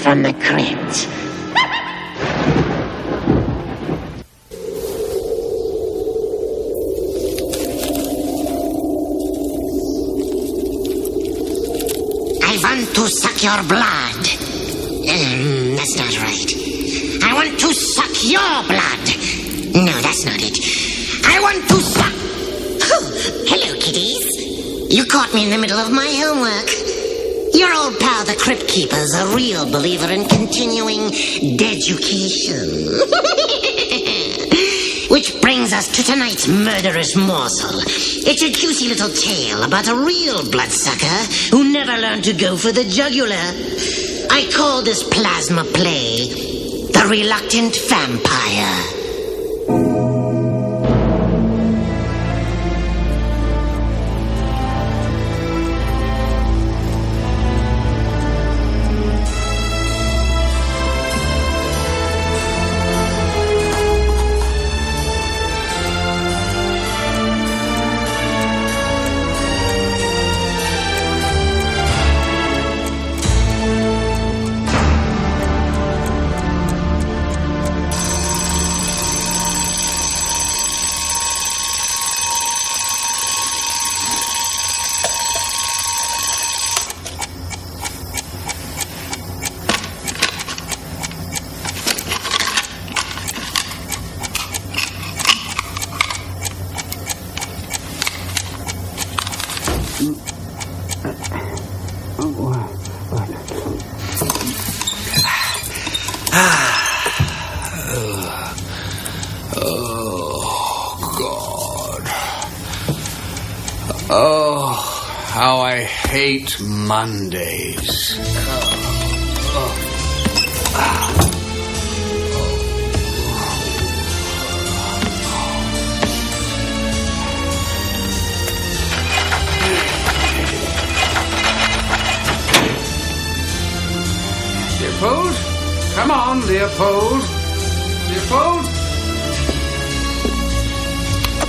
from the crypt. I want to suck your blood. That's not right. I want to suck your blood. No, that's not it. I want to suck... Oh, hello, kiddies. You caught me in the middle of my homework. Your old pal, the Crypt Keeper's a real believer in continuing deducation. Which brings us to tonight's murderous morsel. It's a juicy little tale about a real bloodsucker who never learned to go for the jugular. I call this plasma play The Reluctant Vampire. Oh, how I hate Mondays. Leopold? Come on, Leopold. Leopold?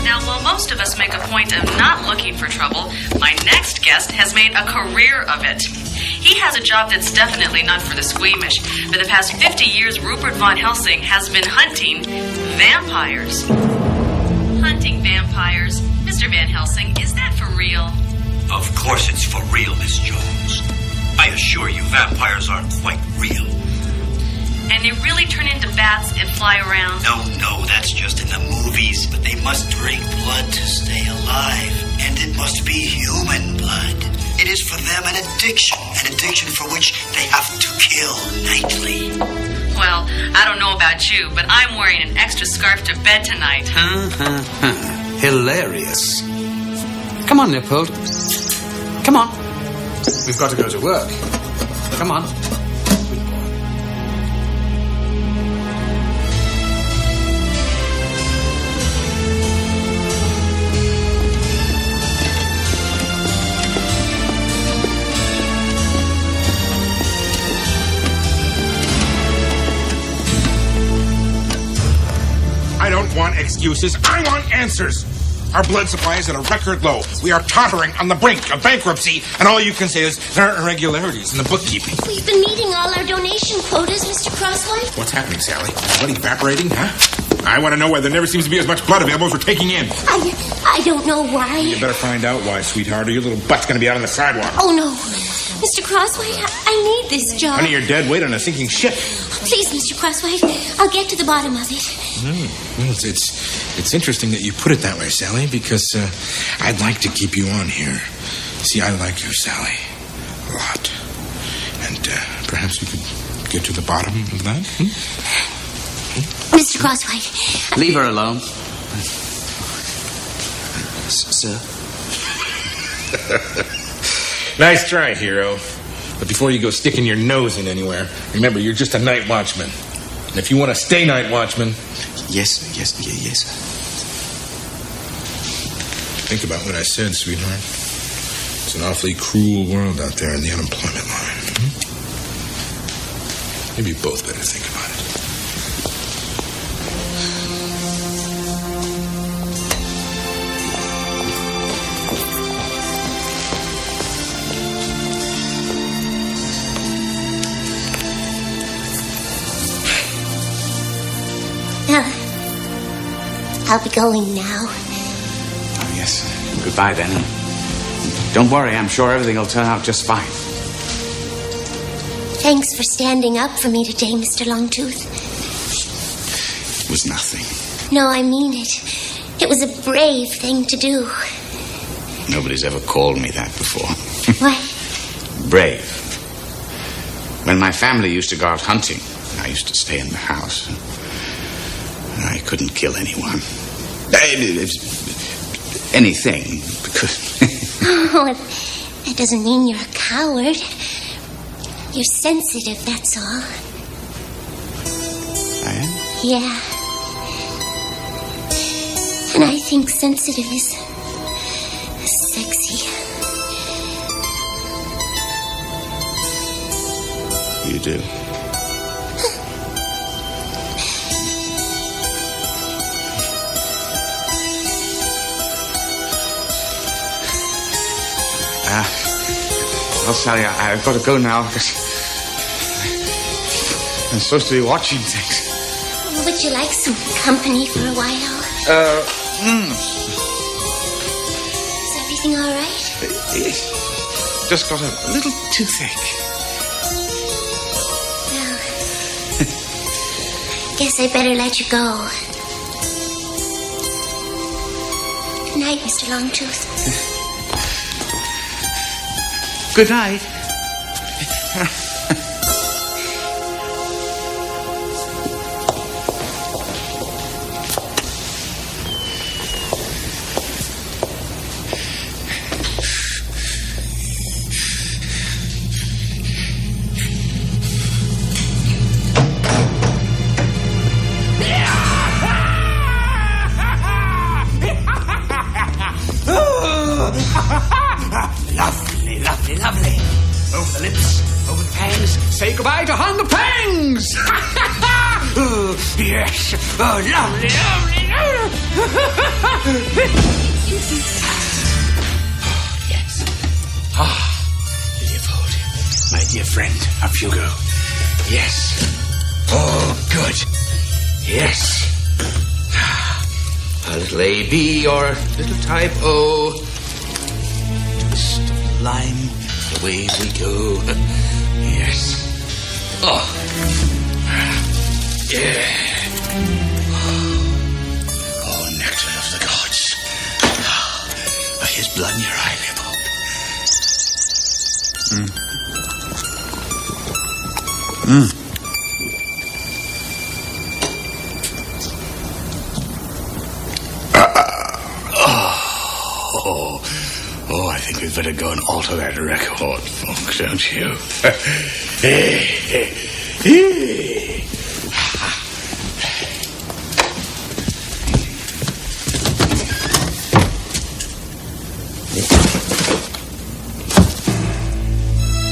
Now, while most of us make a point of not looking for trouble, my next guest has made a career of it. He has a job that's definitely not for the squeamish. For the past 50 years, Rupert von Helsing has been hunting vampires. Hunting vampires. Mr. Van Helsing, is that for real? Of course it's for real, Miss Jones. I assure you, vampires aren't quite real. And they really turn into bats and fly around? No, that's just in the movies. But they must drink blood to stay alive. And it must be human blood. It is for them an addiction for which they have to kill nightly. Well, I don't know about you, but I'm wearing an extra scarf to bed tonight. Hilarious. Come on, Leopold. Come on. We've got to go to work. Come on. I don't want excuses. I want answers. Our blood supply is at a record low. We are tottering on the brink of bankruptcy, and all you can say is there are irregularities in the bookkeeping. We've been meeting all our donation quotas, Mr. Crosswhite. What's happening, Sally? Blood evaporating, huh? I want to know why there never seems to be as much blood available as we're taking in. I don't know why. You better find out why, sweetheart, or your little butt's going to be out on the sidewalk. Oh, no. Mr. Crosswhite, I need this job. Honey, you're dead weight on a sinking ship. Please, Mr. Crosswhite, I'll get to the bottom of it. Well, it's interesting that you put it that way, Sally, because I'd like to keep you on here. See, I like you, Sally, a lot. And perhaps we could get to the bottom of that. Mr. Crosswhite. Leave her alone. Sir? Nice try, hero. But before you go sticking your nose in anywhere, remember, you're just a night watchman. And if you want to stay night watchman... Yes. Think about what I said, sweetheart. It's an awfully cruel world out there in the unemployment line. Maybe you both better think about it. I'll be going now. Oh, yes. Goodbye, then. Don't worry, I'm sure everything will turn out just fine. Thanks for standing up for me today, Mr. Longtooth. It was nothing. No, I mean it. It was a brave thing to do. Nobody's ever called me that before. What? Brave. When my family used to go out hunting, I used to stay in the house. I couldn't kill anyone. Anything, because... Oh, that doesn't mean you're a coward. You're sensitive, that's all. I am? Yeah. And I think sensitive is sexy. You do? Well, Sally, I've got to go now because I'm supposed to be watching things. Would you like some company for a while? Is everything all right? Just got a little toothache. Well, guess I better let you go. Good night, Mr. Longtooth. Good night. Lovely. Over the lips, over the fangs. Say goodbye to hunger pangs. Oh, yes. Oh, lovely. Oh, yes. Leopold, my dear friend, up you go. Yes. Oh, good. Yes. A little A-B or a little type O. Twist of lime. Away we go. Yes. Oh. Yeah. Oh, nectar of the gods. Here's blood in your eye, Leopold. Oh, I think we'd better go and alter that record, folks, don't you?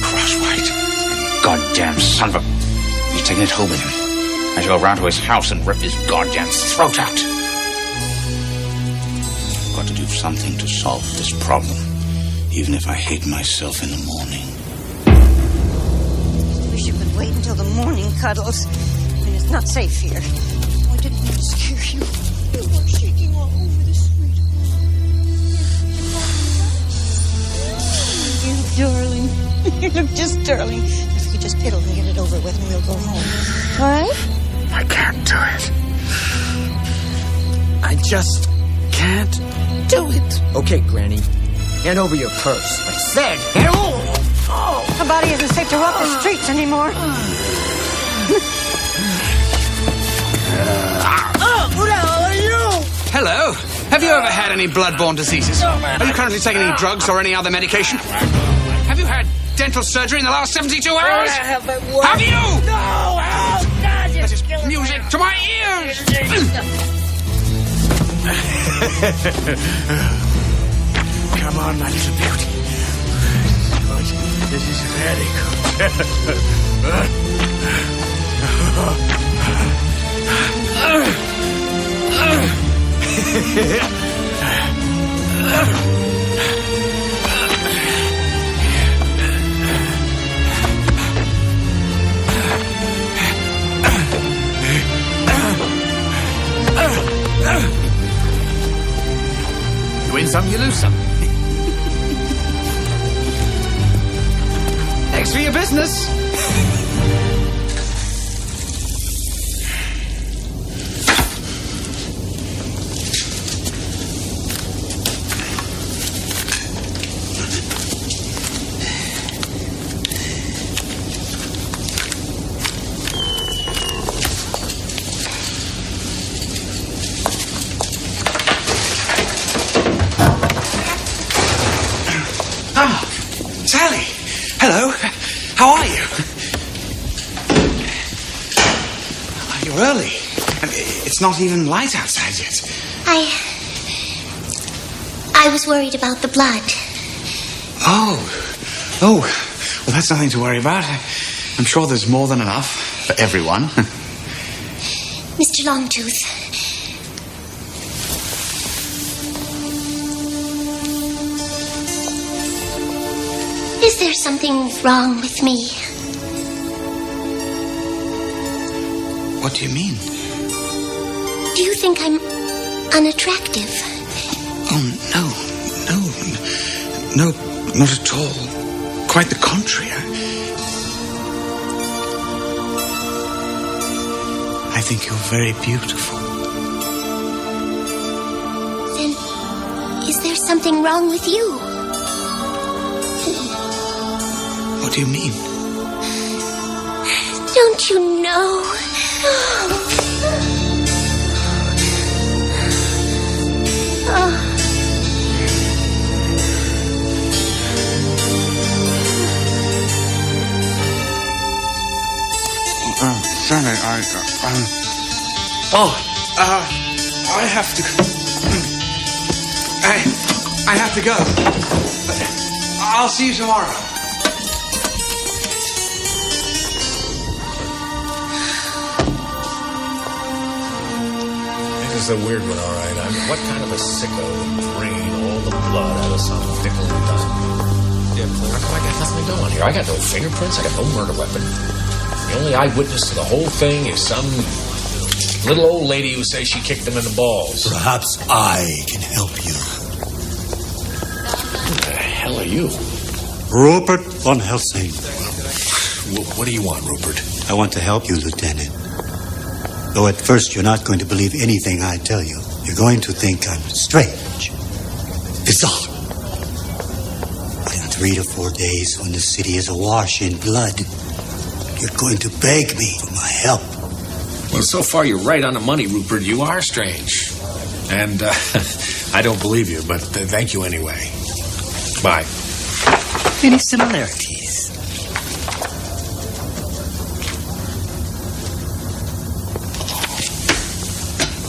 Crosswhite. Goddamn son of a... He's taking it home with him. I shall go round to his house and rip his goddamn throat out. I've got to do something to solve this problem. Even if I hate myself in the morning. I wish you could wait until the morning, Cuddles. I mean, it's not safe here. Oh, I didn't mean to scare you. You were shaking all over the street. You darling. You look just darling. If we could just piddle and get it over with and we'll go home. All right? I can't do it. I just can't do it. Okay, Granny. Hand over your purse. I said, hand over. Oh, the body isn't safe to walk the streets anymore. Who the hell are you? Hello. Have you ever had any bloodborne diseases? Are you currently taking any drugs or any other medication? Have you had dental surgery in the last 72 hours? Have you? No, help! God, That is music to my ears. Come on, my little beauty. Good. This is very good. win some, you lose some. Thanks for your business. Sally! Hello. How are you? You're early. It's not even light outside yet. I was worried about the blood. Oh. Well, that's nothing to worry about. I'm sure there's more than enough for everyone. Mr. Longtooth. Is there something wrong with me? What do you mean? Do you think I'm unattractive? Oh, no, not at all. Quite the contrary. I think you're very beautiful. Then, is there something wrong with you? What do you mean? Don't you know? Sally, I have to... I have to go. I'll see you tomorrow. This is a weird one, all right. I mean, what kind of a sicko would drain all the blood out of some nickel and dime? Yeah, how come I got nothing to go on here? I got no fingerprints. I got no murder weapon. The only eyewitness to the whole thing is some little old lady who says she kicked him in the balls. Perhaps I can help you. Who the hell are you? Rupert von Helsing. What do you want, Rupert? I want to help you, Lieutenant. Though at first you're not going to believe anything I tell you. You're going to think I'm strange, bizarre. But in 3 to 4 days, when the city is awash in blood, you're going to beg me for my help. Well, so far you're right on the money, Rupert. You are strange. And I don't believe you, but thank you anyway. Bye. Any similarities?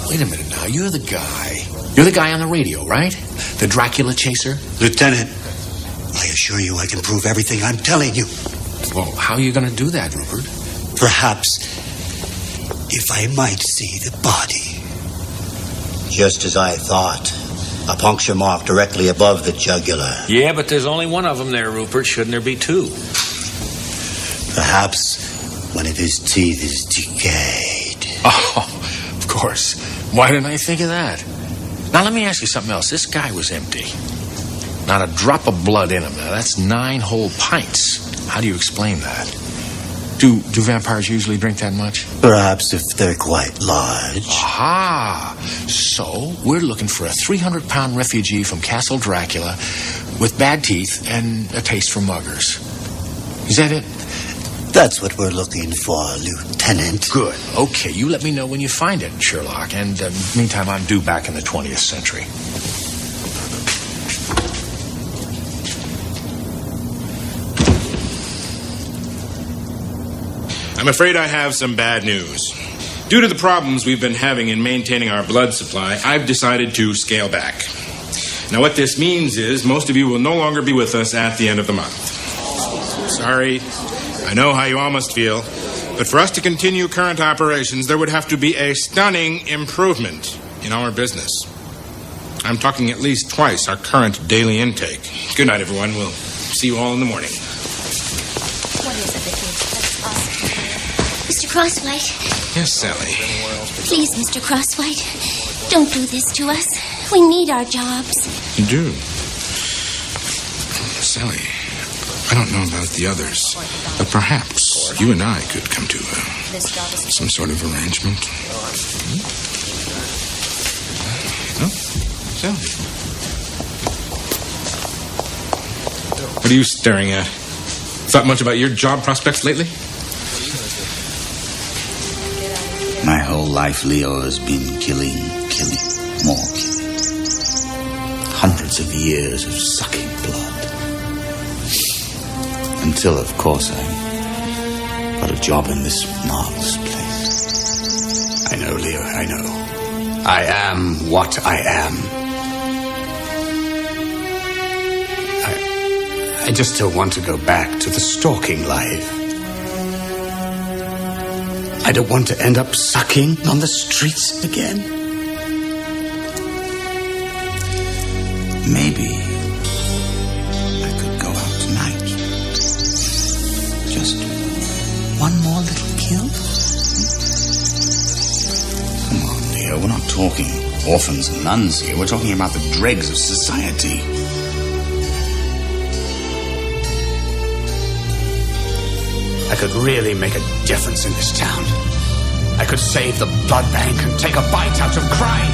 Wait a minute now. You're the guy on the radio, right? The Dracula chaser? Lieutenant, I assure you I can prove everything I'm telling you. Well, how are you going to do that, Rupert? Perhaps if I might see the body. Just as I thought. A puncture mark directly above the jugular. Yeah, but there's only one of them there, Rupert. Shouldn't there be two? Perhaps one of his teeth is decayed. Oh, of course. Why didn't I think of that? Now, let me ask you something else. This guy was empty. Not a drop of blood in him. Now, that's 9 whole pints. How do you explain that? Do vampires usually drink that much? Perhaps if they're quite large. Aha! So, we're looking for a 300-pound refugee from Castle Dracula with bad teeth and a taste for muggers. Is that it? That's what we're looking for, Lieutenant. Good. Okay, you let me know when you find it, Sherlock. And meantime, I'm due back in the 20th century. I'm afraid I have some bad news. Due to the problems we've been having in maintaining our blood supply, I've decided to scale back. Now, what this means is most of you will no longer be with us at the end of the month. Sorry. I know how you all must feel. But for us to continue current operations, there would have to be a stunning improvement in our business. I'm talking at least twice our current daily intake. Good night, everyone. We'll see you all in the morning. What is it, Vicky? Mr. Crosswhite. Yes, Sally. Please, Mr. Crosswhite, don't do this to us. We need our jobs. You do? Sally, I don't know about the others, but perhaps you and I could come to some sort of arrangement. No? Sally? What are you staring at? Thought much about your job prospects lately? My whole life, Leo, has been killing, more killing. Hundreds of years of sucking blood. Until, of course, I got a job in this marvelous place. I know, Leo, I know. I am what I am. I just don't want to go back to the stalking life. I don't want to end up sucking on the streets again. Maybe I could go out tonight. Just one more little kill. Come on, Leo, we're not talking orphans and nuns here. We're talking about the dregs of society. I could really make a difference in this town. I could save the blood bank and take a bite out of crime.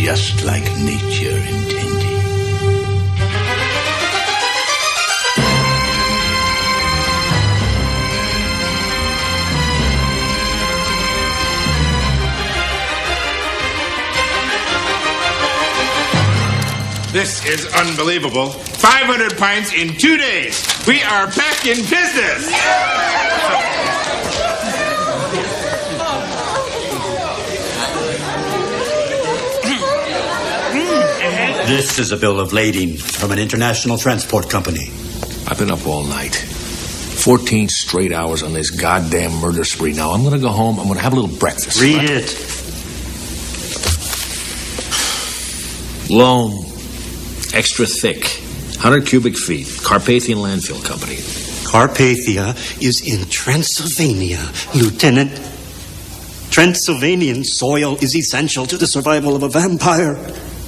Just like nature intended. This is unbelievable. 500 pints in 2 days. We are back in business. This is a bill of lading from an international transport company. I've been up all night. 14 straight hours on this goddamn murder spree. Now, I'm going to go home. I'm going to have a little breakfast. Read it. Loam. Extra thick. 100 cubic feet. Carpathian Landfill Company. Carpathia is in Transylvania, Lieutenant. Transylvanian soil is essential to the survival of a vampire.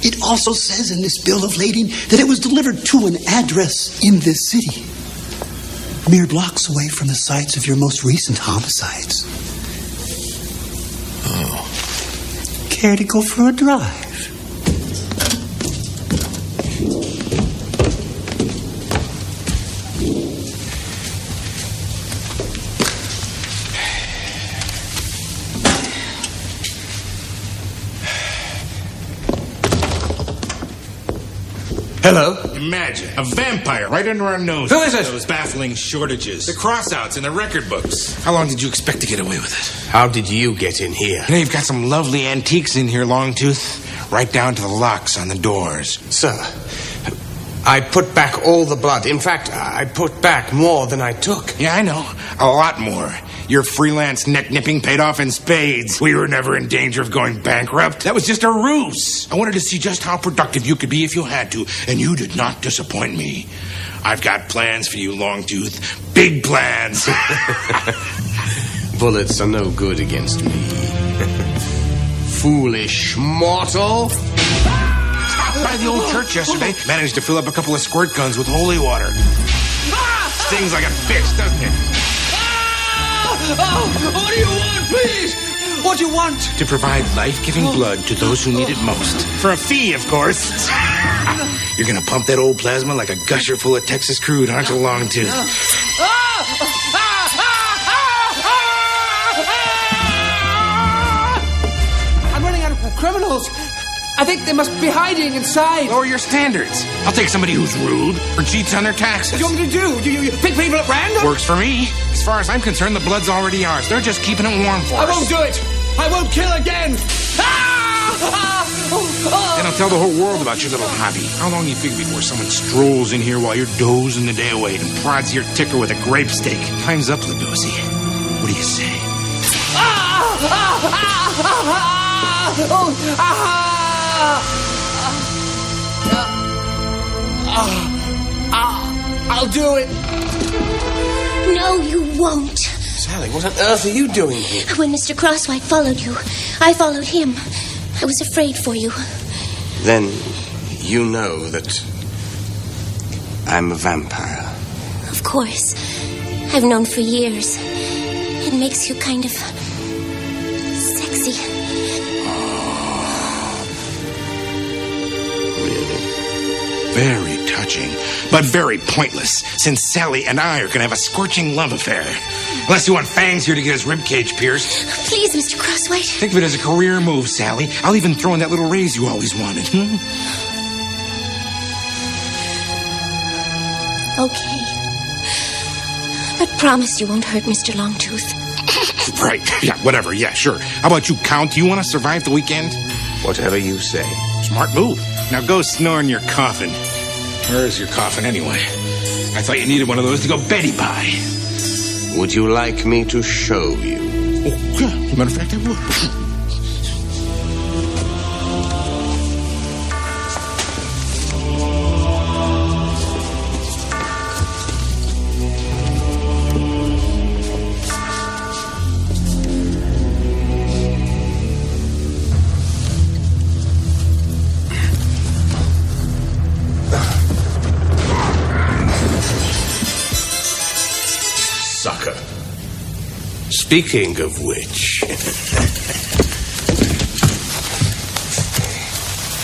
It also says in this bill of lading that it was delivered to an address in this city, mere blocks away from the sites of your most recent homicides. Oh. Care to go for a drive? Hello? Imagine, a vampire right under our nose. Who is it? Those baffling shortages. The crossouts in the record books. How long did you expect to get away with it? How did you get in here? You know, you've got some lovely antiques in here, Longtooth. Right down to the locks on the doors. Sir, I put back all the blood. In fact, I put back more than I took. Yeah, I know. A lot more. Your freelance neck-nipping paid off in spades. We were never in danger of going bankrupt. That was just a ruse. I wanted to see just how productive you could be if you had to, and you did not disappoint me. I've got plans for you, Longtooth. Big plans. Bullets are no good against me. Foolish mortal. Stopped by the old church yesterday. Managed to fill up a couple of squirt guns with holy water. Stings like a bitch, doesn't it? Oh, what do you want, please? What do you want? To provide life-giving blood to those who need it most. For a fee, of course. You're gonna pump that old plasma like a gusher full of Texas crude, aren't you, Longtooth? I'm running out of criminals. I think they must be hiding inside. Lower your standards. I'll take somebody who's rude or cheats on their taxes. What do you want me to do? Do you pick people at random? Works for me. As far as I'm concerned, the blood's already ours. They're just keeping it warm for us. I won't do it. I won't kill again. Then I'll tell the whole world about your little hobby. How long do you figure before someone strolls in here while you're dozing the day away and prods your ticker with a grape stake? Time's up, Ludosi. What do you say? I'll do it. No, you won't. Sally, what on earth are you doing here? When Mr. Crosswhite followed you, I followed him. I was afraid for you. Then you know that I'm a vampire. Of course. I've known for years. It makes you kind of sexy. Very touching, but very pointless, since Sally and I are going to have a scorching love affair. Unless you want Fangs here to get his ribcage pierced. Please, Mr. Crosswhite. Think of it as a career move, Sally. I'll even throw in that little raise you always wanted. Okay. But promise you won't hurt Mr. Longtooth. Right. Yeah, whatever. Yeah, sure. How about you, Count? Do you want to survive the weekend? Whatever you say. Smart move. Now go snore in your coffin. Where is your coffin, anyway? I thought you needed one of those to go Betty by. Would you like me to show you? Oh, yeah. As a matter of fact, I would. Sucker. Speaking of which...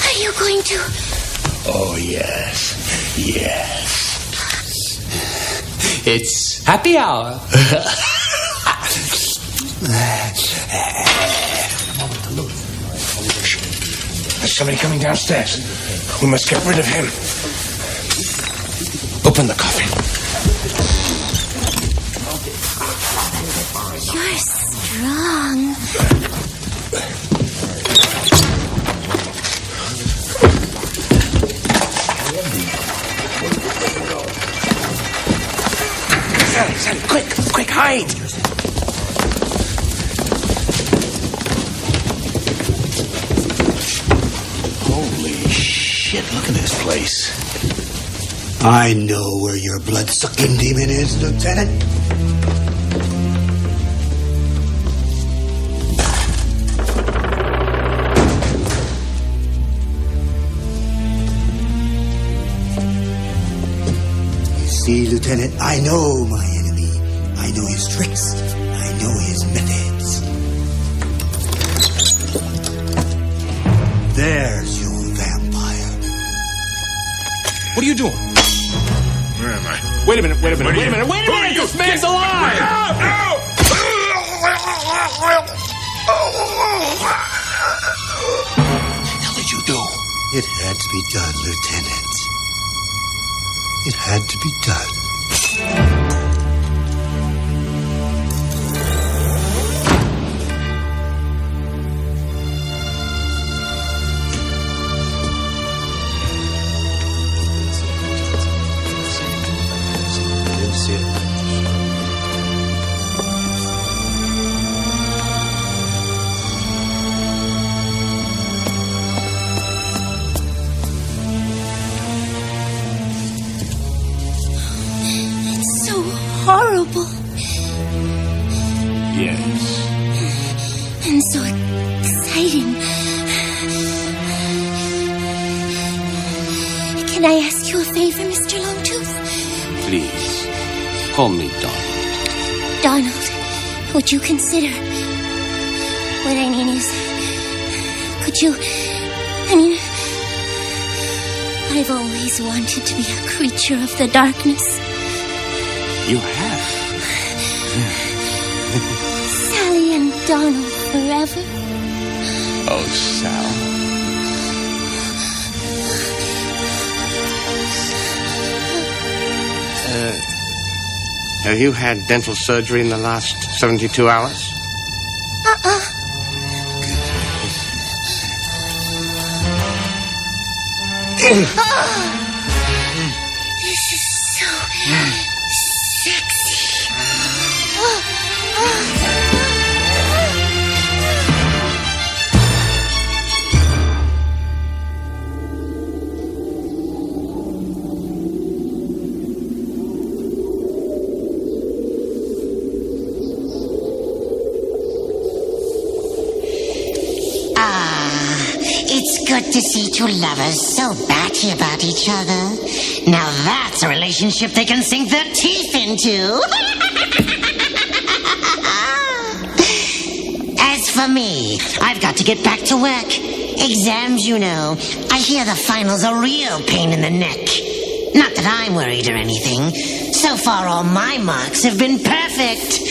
Are you going to... Oh, yes. Yes. It's happy hour. There's somebody coming downstairs. We must get rid of him. Open the coffin. You're strong. Sally, quick, hide! Holy shit, look at this place. I know where your blood-sucking demon is, Lieutenant. See, Lieutenant, I know my enemy. I know his tricks. I know his methods. There's your vampire. What are you doing? Where am I? Wait a minute. This man's alive! What the hell did you do? It had to be done, Lieutenant. It had to be done. Horrible. Yes. And so exciting. Can I ask you a favor, Mr. Longtooth? Please, call me Donald. Donald, would you consider... What I mean is... Could you... I've always wanted to be a creature of the darkness. You have. Sally and Donald forever. Oh, Sal. Have you had dental surgery in the last 72 hours? This is so sexy. It's good to see two lovers so batty about each other. Now that's a relationship they can sink their teeth into. As for me, I've got to get back to work. Exams, you know. I hear the finals are a real pain in the neck. Not that I'm worried or anything. So far, all my marks have been perfect.